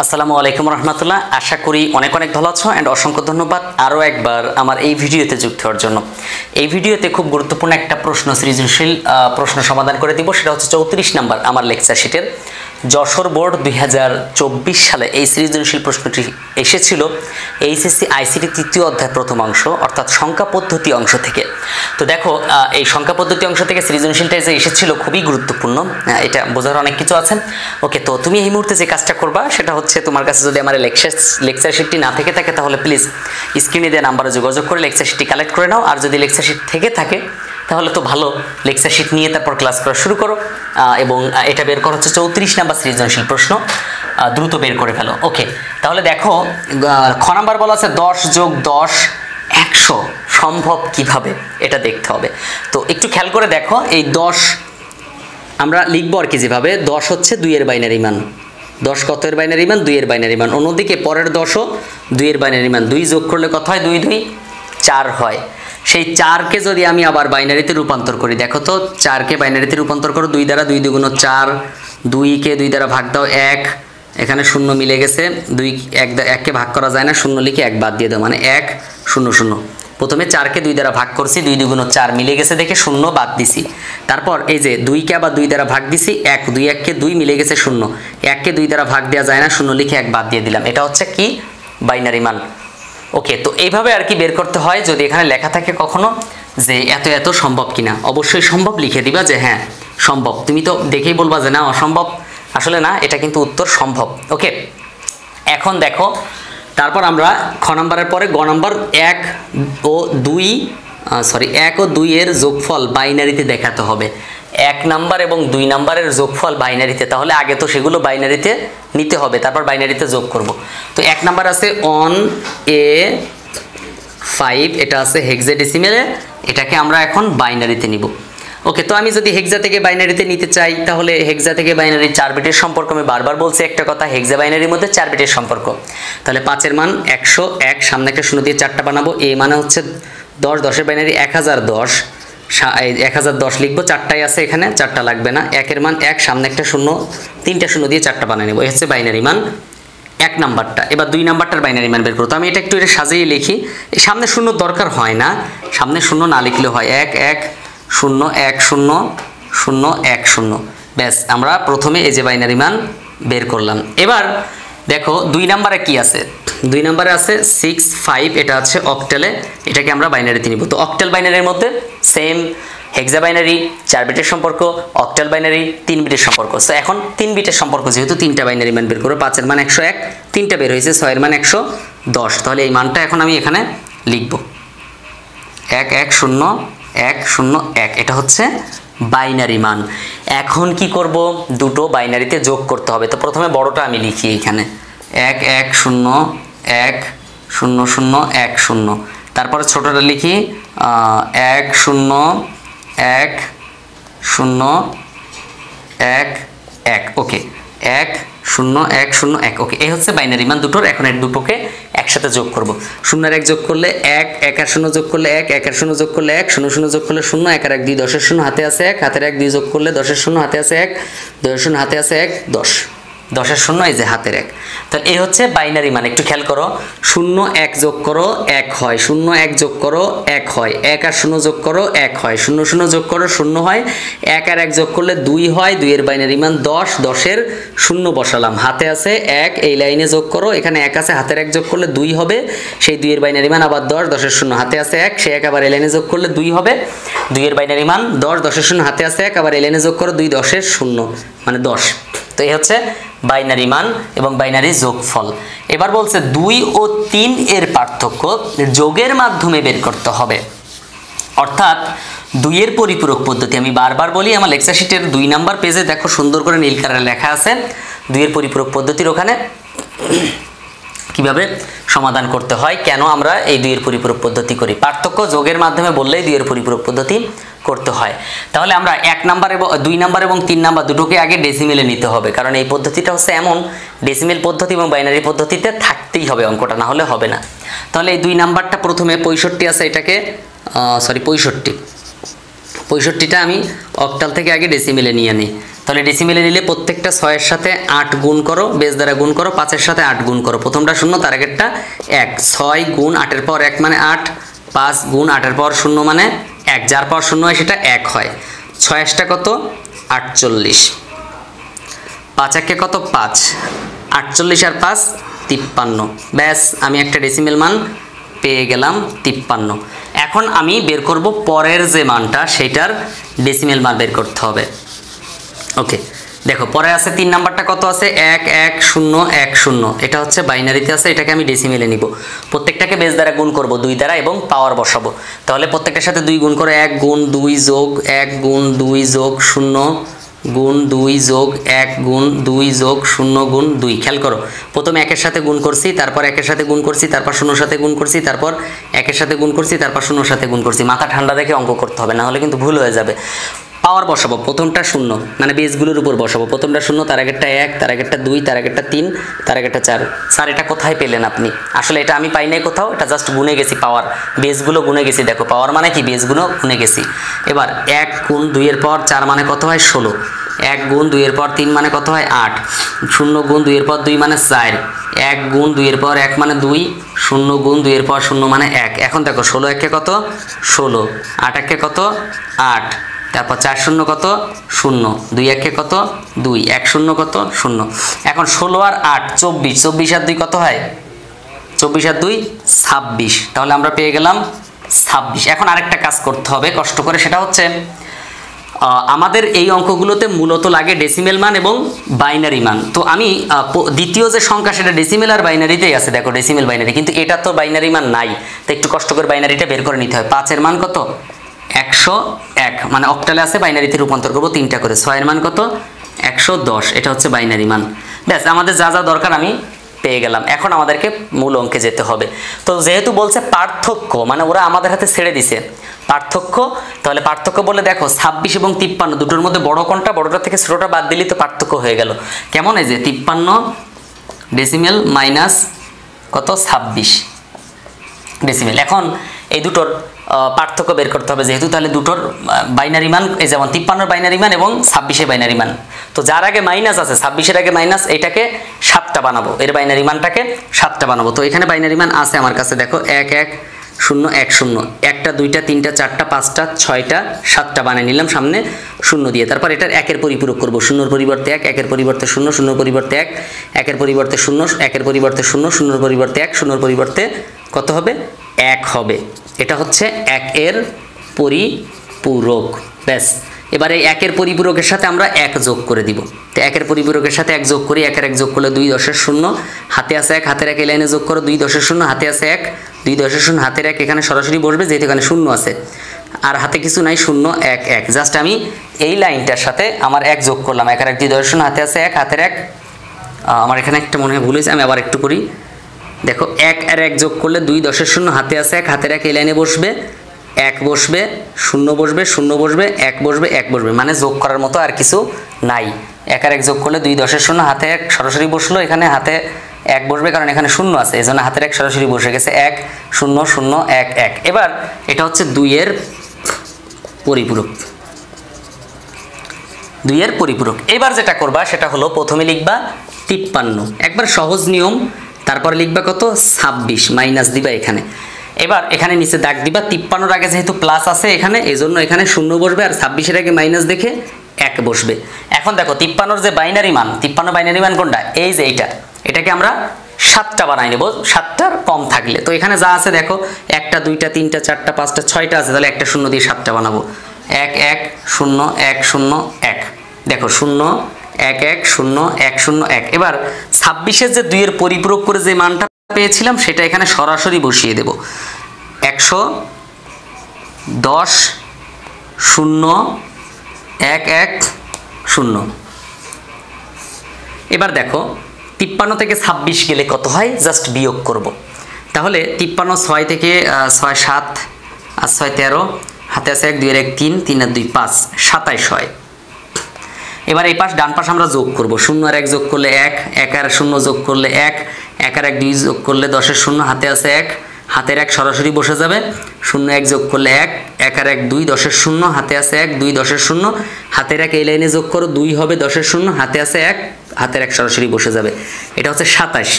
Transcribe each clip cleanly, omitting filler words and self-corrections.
আসসালামু আলাইকুম রহমতুল্লাহ। আশা করি অনেক ভালো আছো এন্ড অসংখ্য ধন্যবাদ আরও একবার আমার এই ভিডিওতে যুক্ত হওয়ার জন্য। এই ভিডিওতে খুব গুরুত্বপূর্ণ একটা প্রশ্ন সৃজনশীল প্রশ্ন সমাধান করে দিব। সেটা হচ্ছে 34 নাম্বার আমার লেকচার শিটের যশোর বোর্ড 2024 সালে এই সৃজনশীল প্রশ্নটি এসেছিল এইচএসসি আইসিটি তৃতীয় অধ্যায় প্রথম অংশ অর্থাৎ সংখ্যা পদ্ধতি অংশ থেকে। তো দেখো এই সংখ্যা পদ্ধতি অংশ থেকে সৃজনশীলটা যে এসেছিল খুবই গুরুত্বপূর্ণ, এটা বোঝার অনেক কিছু আছে। ওকে, তো তুমি এই মুহূর্তে যে কাজটা করবা সেটা হচ্ছে তোমার কাছে যদি আমার লেকচার শিটটি না থেকে থাকে তাহলে প্লিজ স্ক্রিনে দেওয়া নাম্বারে যোগাযোগ করে লেকচার শিটটি কালেক্ট করে নাও। আর যদি লেকচার শিট থেকে থাকে তাহলে তো ভালো, লেকচার শিট নিয়ে তারপর ক্লাস করা শুরু করো এবং এটা বের করা হচ্ছে 34 নাম্বার সৃজনশীল প্রশ্ন, দ্রুত বের করে ফেলো। ওকে, তাহলে দেখো খ নাম্বার বলা আছে 10 যোগ 10 100 সম্ভব কিভাবে, এটা দেখতে হবে। তো একটু খেয়াল করে দেখো, এই 10 আমরা লিখবো আর কি যেভাবে, 10 হচ্ছে 2 এর বাইনারি মান, 10 কত এর বাইনারি মান? 2 এর বাইনারি মান। অন্যদিকে পরের 10ও 2 এর বাইনারি মান, 2 যোগ করলে কত হয়? 2 2 4 হয়। সেই 4কে যদি আমি আবার বাইনারিতে রূপান্তর করি, দেখো তো 4কে বাইনারিতে রূপান্তর করো 2 দ্বারা, 2 দুগুণ 4, 2কে 2 দ্বারা ভাগ দাও 1, এখানে 0 মিলে গেছে, 2 1কে ভাগ করা যায় না, 0 লিখে 1 বাদ দিয়ে দাও, মানে 1 0 0। প্রথমে 4কে 2 দ্বারা ভাগ করছি, 2 দুগুণ 4 মিলে গেছে দেখে 0 বাদ দিছি। তারপর এই যে 2কে আবার 2 দ্বারা ভাগ দিছি, 1 2 1কে 2 মিলে গেছে 0, 1কে 2 দ্বারা ভাগ দেওয়া যায় না, 0 লিখে 1 বাদ দিয়ে দিলাম। এটা হচ্ছে কি? বাইনারি মান। ওকে, তো এইভাবে আর কি বের করতে হয়। যদি এখানে লেখা থাকে কখনো যে এত এত সম্ভব কিনা, অবশ্যই সম্ভব লিখে দিবা যে হ্যাঁ সম্ভব। তুমি তো দেখেই বলবা যে না অসম্ভব, আসলে না, এটা কিন্তু উত্তর সম্ভব। ওকে, এখন দেখো তারপর আমরা খ নাম্বারের পরে গ নাম্বার 1 ও 2 এর যোগফল বাইনারিতে দেখাতে হবে। 1 নাম্বার এবং 2 নাম্বারের যোগফল বাইনারিতে, তাহলে আগে তো সেগুলো বাইনারিতে নিতে হবে, তারপর বাইনারিতে যোগ করব। তো 1 নাম্বার আছে 1A5, এটা আছে হেক্সাডেসিমেলে, এটাকে আমরা এখন বাইনারিতে নিব। ওকে, তো আমি যদি হেক্সা থেকে বাইনারিতে নিতে চাই তাহলে হেক্সা থেকে বাইনারি 4 বিটের সম্পর্ক, আমি বারবার বলছি একটা কথা, হেক্সা বাইনারির মধ্যে 4 বিটের সম্পর্ক। তাহলে 5 এর মান 101, সামনে একটা 0 দিয়ে 4টা বানাবো। এ মানে হচ্ছে 10, 10 এর বাইনারি 1010, 1010 লিখবো, 4টাই আছে এখানে, 4টা লাগবে না। 1 এর মান 1, সামনে একটা 0, 3টা 0 দিয়ে 4টা বানিয়ে নেব। এই হচ্ছে বাইনারি মান 1 নাম্বারটা। এবার 2 নাম্বারটার বাইনারি মান বের করো। তো আমি এটা একটু সাজিয়ে লিখি, সামনে 0 দরকার হয় না, সামনে 0 না লিখলেও হয়। 1 1 0 1 0 0 1 0, ব্যাস আমরা প্রথমে এই যে বাইনারি মান বের করলাম। এবার দেখো 2 নাম্বারে কি আছে? 2 নাম্বারে আছে 6 5, এটা আছে অক্টালে, এটাকে আমরা বাইনারিতে নিব। তো অক্টাল বাইনারির মধ্যে সেম হেক্সা বাইনারি 4 বিটের সম্পর্ক, অক্টাল বাইনারি 3 বিটের সম্পর্ক। তো এখন 3 বিটের সম্পর্ক যেহেতু 3টা বাইনারি মান বের করো। 5 এর মান 101, 3টা বের হয়েছে, 6 এর মান 110, তাহলে এই মানটা এখন আমি এখানে লিখব 1 1 0 1 0 1, এটা হচ্ছে বাইনারি মান। এখন কি করব? দুটো বাইনারিতে যোগ করতে হবে। তো প্রথমে বড়টা আমি লিখি এইখানে 1 1 0 1 0 0 1 0, তারপরে ছোটটা লিখি 1 0 1 0 1 1। ওকে, 1 0 1 0 1। ওকে, এই হচ্ছে বাইনারি মান দুটোর। এখন এর দুটোকে একসাথে যোগ করব। 0 আর 1 যোগ করলে 1, 1 আর 0 যোগ করলে 1, 1 আর 0 যোগ করলে 1, 0 0 যোগ করলে 0, 1 আর 1 2, 10 এর 0 হাতে আছে 1, হাতের 1 2 যোগ করলে 10 এর 0 হাতে আছে 1, 2 এর 0 হাতে আছে 1, 10, 10 এর 0 এই যে হাতের 1। তাহলে এই হচ্ছে বাইনারি মান। একটু খেয়াল করো, 0 1 যোগ করো 1 হয়, 0 1 যোগ করো 1 হয়, 1 আর 0 যোগ করো 1 হয়, 0 0 যোগ করো 0 হয়, 1 আর 1 যোগ করলে 2 হয়, 2 এর বাইনারি মান 10, 10 এর 0 বসালাম, হাতে আছে 1, এই লাইনে যোগ করো, এখানে 1 আছে, হাতের 1 যোগ করলে 2 হবে, সেই 2 এর বাইনারি মান আবার 10, 10 এর 0 হাতে আছে 1, সেই 1 আবার এই লাইনে যোগ করলে 2 হবে, 2 এর বাইনারি মান 10, 10 এর 0 হাতে আছে 1, আবার এই লাইনে যোগ করো 2, 10 এর 0 মানে 10। তো এই হচ্ছে বাইনারি মান এবং বাইনারি যোগফল। এবার বলছে 2 ও 3 এর পার্থক্য যোগের মাধ্যমে বের করতে হবে, অর্থাৎ 2 এর পরিপূরক পদ্ধতি। আমি বারবার বলি, আমার লেকচার শিটের 2 নাম্বার পেজে দেখো সুন্দর করে নীল কালারে লেখা আছে 2 এর পরিপূরক পদ্ধতির ওখানে কিভাবে সমাধান করতে হয়, কেন আমরা এই 2 এর পরিপূরক পদ্ধতি করি। পার্থক্য যোগের মাধ্যমে বললেই 2 এর পরিপূরক পদ্ধতি করতে হয়। তাহলে আমরা 1 নাম্বার এবং 2 নাম্বার এবং 3 নাম্বার দুটোকে আগে ডেসিমেলে নিতে হবে, কারণ এই পদ্ধতিটা হচ্ছে এমন, ডেসিমেল পদ্ধতি এবং বাইনারি পদ্ধতিতে থাকতেই হবে অঙ্কটা, না হলে হবে না। তাহলে এই 2 নাম্বারটা প্রথমে 65 আছে, এটাকে 65টা আমি অক্টাল থেকে আগে ডেসিমেলে নিয়ে নিই। তাহলে ডেসিমেলে নিলে প্রত্যেকটা 6-এর সাথে 8 গুণ করো, বেস দ্বারা গুণ করো, 5-এর সাথে 8 গুণ করো, প্রথমটা 0 তার আগেরটা 1, 6 গুণ 8-এর পর 1 মানে 8, 5 গুণ 8-এর পর 0 মানে 1, যার পর 0 হয় সেটা 1 হয়। 6-টা কত 48, 5-একে কত 5, 48 আর 5 53, ব্যাস আমি একটা ডেসিমেল মান পেয়ে গেলাম 53। এখন আমি বের করব পরের যে মানটা সেটার ডেসিমেল মান বের করতে হবে। ওকে, দেখো পরে আছে 3 নাম্বারটা কত আছে 1 1 0 1 0, এটা হচ্ছে বাইনারিতে আছে, এটাকে আমি ডেসিমেলে নিব। প্রত্যেকটাকে বেস দ্বারা গুণ করব 2 দ্বারা এবং পাওয়ার বসাবো। তাহলে প্রত্যেকটার সাথে 2 গুণ করে 1 গুণ 2 যোগ 1 গুণ 2 যোগ 0 গুণ 2 যোগ 1 গুণ 2 যোগ 0 গুণ 2। খেয়াল করো, প্রথমে 1-এর সাথে গুণ করছি, তারপর 1-এর সাথে গুণ করছি, তারপর 0-এর সাথে গুণ করছি, তারপর 1-এর সাথে গুণ করছি, তারপর 0-এর সাথে গুণ করছি। মাথা ঠান্ডা রেখে অঙ্ক করতে হবে, না হলে কিন্তু ভুল হয়ে যাবে। পাওয়ার বসাবো, প্রথমটা 0 মানে বেসগুলোর উপর বসাবো। প্রথমটা 0, তার আগেরটা 1, তার আগেরটা 2, তার আগেরটা 3, তার আগেরটা 4। স্যার এটা কোথায় পেলেন আপনি? আসলে এটা আমি পাই নাই কোথাও, এটা জাস্ট গুনে গেছি, পাওয়ার বেসগুলো গুনে গেছি। দেখো পাওয়ার মানে কি, বেসগুলো গুনে গেছি। এবার 1 গুণ 2-এর পর 4 মানে কত হয় 16, 1 গুণ 2-এর পর 3 মানে কত হয় 8, 0 গুণ 2-এর পর 2 মানে 4, 1 গুণ 2-এর পর 1 মানে 2, 0 গুণ 2-এর পর 0 মানে 1। এখন দেখো 16 1-কে কত 16, 8 1-কে কত 8, তারপর 4 0 কত 0, 2 1-কে কত 2, 1 0 কত 0। এখন 16 আর 8 24, 24 আর 2 কত হয় 24 আর 2 26, তাহলে আমরা পেয়ে গেলাম 26। এখন আরেকটা কাজ করতে হবে কষ্ট করে, সেটা হচ্ছে আমাদের এই অঙ্কগুলোতে মূলত লাগে ডেসিমেল মান এবং বাইনারি মান। তো আমি দ্বিতীয় যে সংখ্যা সেটা ডেসিমেল আর বাইনারিতেই আছে, দেখো ডেসিমেল বাইনারি, কিন্তু এটা তো বাইনারি মান নাই, তো একটু কষ্ট করে বাইনারিটা বের করে নিতে হয়। 5-এর মান কত 101, মানে অক্টালে আছে, বাইনারিতে রূপান্তর করবো 3টা করে। 6-এর মান কত 110, এটা হচ্ছে বাইনারি মান। ব্যাস আমাদের যা যা দরকার আমি পেয়ে গেলাম। এখন আমাদেরকে মূল অঙ্কে যেতে হবে। তো যেহেতু বলছে পার্থক্য, মানে ওরা আমাদের হাতে ছেড়ে দিছে পার্থক্য, তাহলে পার্থক্য বলে দেখো 26 এবং 53 দুটোর মধ্যে বড় কোনটা, বড়টা থেকে ছোটটা বাদ দিলেই তো পার্থক্য হয়ে গেল। কেমন, এই যে 53 ডেসিমেল মাইনাস কত 26 ডেসিমেল। এখন এই দুটোর পার্থক্য বের করতে হবে, যেহেতু তাহলে দুটোর বাইনারি মান, এই যেমন 53 বাইনারি মান এবং 26 বাইনারি মান। তো যার আগে মাইনাস আছে, 26-এর আগে মাইনাস, এটাকে 7টা বানাবো, এর বাইনারি মানটাকে 7টা বানাবো। তো এখানে বাইনারি মান আছে আমার কাছে, দেখো 1 1 0 1 0, 1টা 2টা 3টা 4টা 5টা 6টা 7টা বানিয়ে নিলাম সামনে 0 দিয়ে। তারপর এটার 1-এর পরিপূরক করবো, 0-এর পরিবর্তে 1, 1-এর পরিবর্তে 0, 0-এর পরিবর্তে 1, 1-এর পরিবর্তে 0, 1-এর পরিবর্তে 0, 0-এর পরিবর্তে 1, 0-এর পরিবর্তে কত হবে 1 হবে। এটা হচ্ছে 1-এর পরিপূরক। ব্যাস এবারে 1-এর পরিপূরকের সাথে আমরা 1 যোগ করে দিব। তো 1-এর পরিপূরকের সাথে 1 যোগ করি, 1-এর 1 যোগ করলে 2 10-এর 0, হাতে আছে 1, হাতের 1 এই লাইনে যোগ করো, 2 10-এর 0, হাতে আছে 1, 2 10-এর 0, হাতের 1 এখানে সরাসরি বসবে যেহেতু এখানে 0 আছে, আর হাতে কিছু নাই, 0 1 1। জাস্ট আমি এই লাইনটার সাথে আমার 1 যোগ করলাম, 1 আর 1 2 10-এর 0, হাতে আছে 1, হাতের 1, আমার এখানে একটা মনে হয় ভুল হয়েছে, আমি আবার একটু করি। দেখো 1 আর 1 যোগ করলে 2 10-এর 0, হাতে আছে 1, হাতের 1 এই লাইনে বসবে, 1 বসবে, 0 বসবে, 0 বসবে, 1 বসবে, 1 বসবে, মানে যোগ করার মতো আর কিছু নাই। 1 আর 1 যোগ করলে 2 10-এর 0, হাতে 1 সরাসরি বসলো, এখানে হাতে 1 বসবে কারণ এখানে 0 আছে, এই জন্য হাতের 1 সরাসরি বসে গেছে, 1 0 0 1 1। এবার এটা হচ্ছে 2-এর পরিপূরক, 2-এর পরিপূরক। এবার যেটা করবা সেটা হলো প্রথমে লিখবা 53, একবার সহজ নিয়ম, তারপরে লিখবা কত 26, মাইনাস দিবা এখানে। এবার এখানে নিচে দাগ দিবা, 53-এর আগে যেহেতু প্লাস আছে এখানে, এই জন্য এখানে 0 বসবে, আর 26-এর আগে মাইনাস দেখে 1 বসবে। এখন দেখো 53-এর যে বাইনারি মান, 53 বাইনারি মান কোনটা, এই যে এইটা, এটাকে আমরা 7টা বানাই নেব, 7টার কম থাকলে। তো এখানে যা আছে দেখো 1টা 2টা 3টা 4টা 5টা 6টা আছে, তাহলে একটা 0 দিয়ে 7টা বানাবো, 1 1 0 1 0 1। দেখো 0 1 1 0 1 0 1। এবার 26-এর যে 2-এর পরিপূরক করে যে মানটা পেয়েছিলাম সেটা এখানে সরাসরি বসিয়ে দেব, 110 0 1 1 0। এবার দেখো 53 থেকে 26 গেলে কত হয়, জাস্ট বিয়োগ করব। তাহলে 53 6 থেকে 6 7 আর 6 13, হাতে আছে 1 2 এর 1 3, 3 আর 2 5, 27 হয়। এবার এই পাশ ডান পাশ আমরা যোগ করব, 0 আর 1 যোগ করলে 1, 1 আর 0 যোগ করলে 1, 1 আর 1 2 যোগ করলে 10-এর 0, হাতে আছে 1, হাতের 1 সরাসরি বসে যাবে, 0 1 যোগ করলে 1, 1 আর 1 2, 10-এর 0, হাতে আছে 1, 2 10-এর 0, হাতের 1 এই লাইনে যোগ করো, 2 হবে 10-এর 0, হাতে আছে 1, হাতের 1 সরাসরি বসে যাবে। এটা হচ্ছে 27।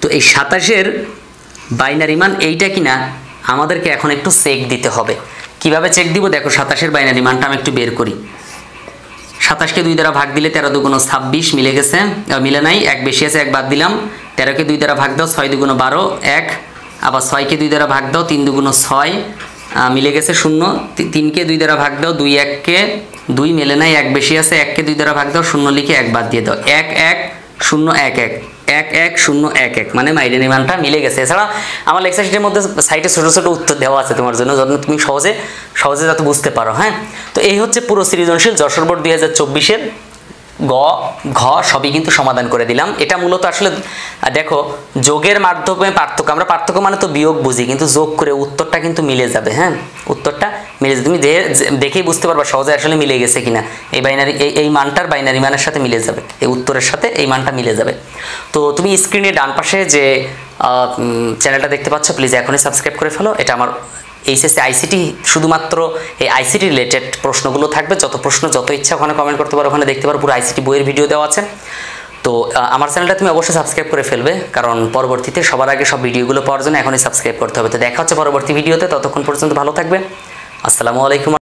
তো এই 27-এর বাইনারি মান এইটা কিনা আমাদেরকে এখন একটু চেক দিতে হবে। কিভাবে চেক দিব দেখো, 27-এর বাইনারি মানটা আমি একটু বের করি। 27কে 2 দ্বারা ভাগ দিলে 13 2 26 মিলে গেছে, মিলে নাই, 1 বেশি আছে 1 বাদ দিলাম। 13কে 2 দ্বারা ভাগ দাও, 6 2 12 1, আবার 6কে 2 দ্বারা ভাগ দাও, 3 2 6 মিলে গেছে 0। 3কে 2 দ্বারা ভাগ দাও, 2 1কে 2 মিলে নাই, 1 বেশি আছে 1কে 2 দ্বারা ভাগ দাও, 0 লিখে 1 বাদ দিয়ে দাও, 1 1 0 1 1 1 1 0 1 1 মানে বাইনারি মানটা মিলে গেছে। এছাড়া আমার লেকচার শিটের মধ্যে সাইটে ছোট ছোট উত্তর দেওয়া আছে তোমার জন্য, যখন তুমি সহজে যাতে বুঝতে পারো। হ্যাঁ, তো এই হচ্ছে পুরো সৃজনশীল যশোর বোর্ড 2024-এর গ ঘ সবই কিন্তু সমাধান করে দিলাম। এটা মূলত আসলে দেখো যোগের মাধ্যমে পার্থক্য, আমরা পার্থক্য মানে তো বিয়োগ বুঝি, কিন্তু যোগ করে উত্তরটা কিন্তু মিলে যাবে। হ্যাঁ, উত্তরটা মিলে যাবে, তুমি দেখেই বুঝতে পারবা সহজে আসলে মিলে গেছে কিনা। এই বাইনারি এই মানটার বাইনারি মানের সাথে মিলে যাবে, এই উত্তরের সাথে এই মানটা মিলে যাবে। তো তুমি স্ক্রিনে ডান পাশে যে চ্যানেলটা দেখতে পাচ্ছ, প্লিজ এখনই সাবস্ক্রাইব করে ফেলো। এটা আমার এইচএসসি আইসিটি, শুধুমাত্র এই আইসিটি রিলেটেড প্রশ্নগুলো থাকবে। যত প্রশ্ন যত ইচ্ছা ওখানে কমেন্ট করতে পারো, ওখানে দেখতে পারো পুরো আইসিটি বইয়ের ভিডিও দেওয়া আছে। তো আমার চ্যানেলটা তুমি অবশ্যই সাবস্ক্রাইব করে ফেলবে, কারণ পরবর্তীতে সবার আগে সব ভিডিওগুলো পাওয়ার জন্য এখনই সাবস্ক্রাইব করতে হবে। তো দেখা হচ্ছে পরবর্তী ভিডিওতে, ততক্ষণ পর্যন্ত ভালো থাকবে। আসসালামু আলাইকুম।